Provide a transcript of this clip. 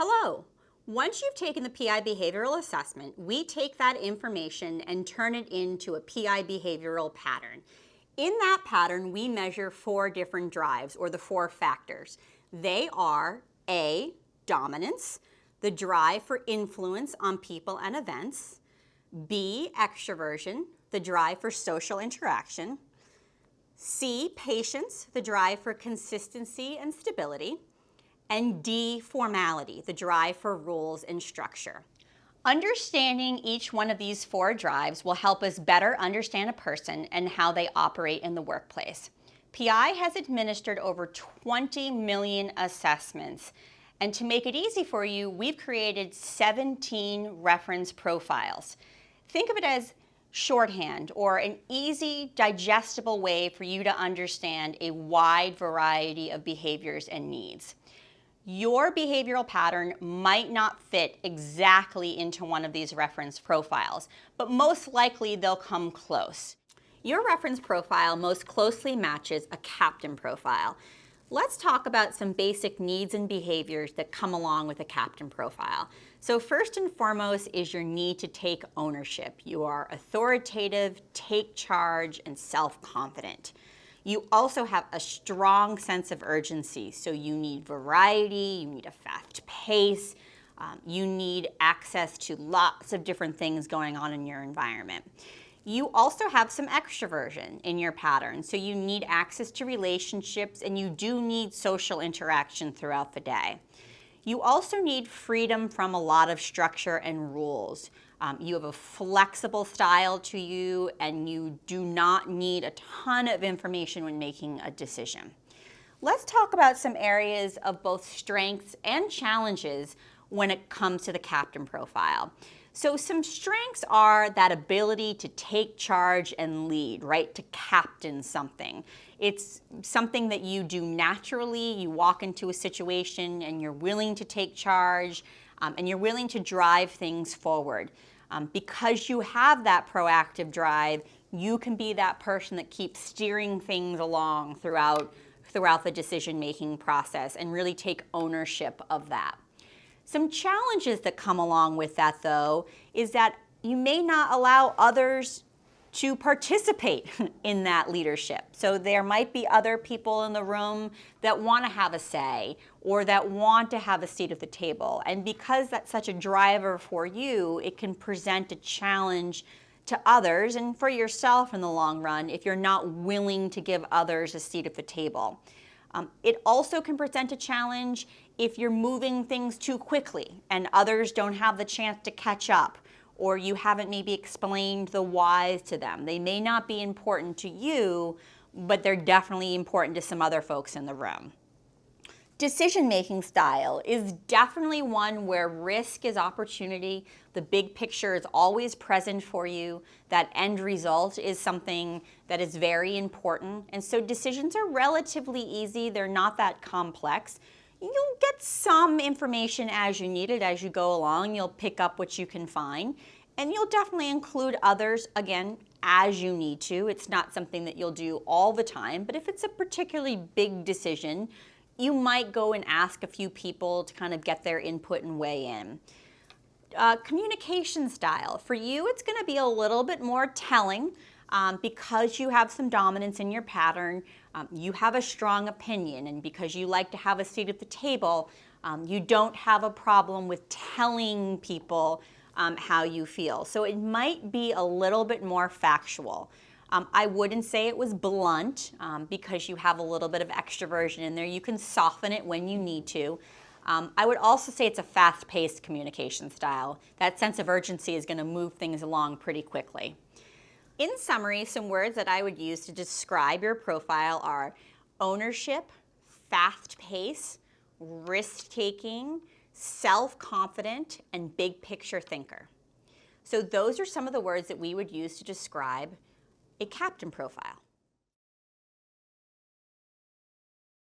Hello. Once you've taken the PI behavioral assessment, we take that information and turn it into a PI behavioral pattern. In that pattern, we measure 4 different drives, or the 4 factors. They are A, dominance, the drive for influence on people and events; B, extroversion, the drive for social interaction; C, patience, the drive for consistency and stability; and D, formality, the drive for rules and structure. Understanding each one of these 4 drives will help us better understand a person and how they operate in the workplace. PI has administered over 20 million assessments, and to make it easy for you, we've created 17 reference profiles. Think of it as shorthand, or an easy, digestible way for you to understand a wide variety of behaviors and needs. Your behavioral pattern might not fit exactly into one of these reference profiles, but most likely they'll come close. Your reference profile most closely matches a captain profile. Let's talk about some basic needs and behaviors that come along with a captain profile. So first and foremost is your need to take ownership. You are authoritative, take charge, and self-confident. You also have a strong sense of urgency, so you need variety, you need a fast pace, you need access to lots of different things going on in your environment. You also have some extroversion in your pattern, so you need access to relationships and you do need social interaction throughout the day. You also need freedom from a lot of structure and rules. You have a flexible style to you, and you do not need a ton of information when making a decision. Let's talk about some areas of both strengths and challenges when it comes to the captain profile. So some strengths are that ability to take charge and lead, right? To captain something. It's something that you do naturally. You walk into a situation and you're willing to take charge, and you're willing to drive things forward. Because you have that proactive drive, you can be that person that keeps steering things along throughout the decision-making process and really take ownership of that. Some challenges that come along with that, though, is that you may not allow others to participate in that leadership. So there might be other people in the room that want to have a say or that want to have a seat at the table. And because that's such a driver for you, it can present a challenge to others and for yourself in the long run if you're not willing to give others a seat at the table. It also can present a challenge if you're moving things too quickly and others don't have the chance to catch up, or you haven't maybe explained the whys to them. They may not be important to you, but they're definitely important to some other folks in the room. Decision-making style is definitely one where risk is opportunity. The big picture is always present for you. That end result is something that is very important. And so decisions are relatively easy. They're not that complex. You'll get some information as you need it as you go along. You'll pick up what you can find. And you'll definitely include others, again, as you need to. It's not something that you'll do all the time. But if it's a particularly big decision, you might go and ask a few people to kind of get their input and weigh in. Communication style. For you, it's going to be a little bit more telling because you have some dominance in your pattern. You have a strong opinion, and because you like to have a seat at the table, you don't have a problem with telling people how you feel. So it might be a little bit more factual. I wouldn't say it was blunt because you have a little bit of extroversion in there. You can soften it when you need to. I would also say it's a fast-paced communication style. That sense of urgency is going to move things along pretty quickly. In summary, some words that I would use to describe your profile are ownership, fast pace, risk-taking, self-confident, and big-picture thinker. So those are some of the words that we would use to describe a captain profile.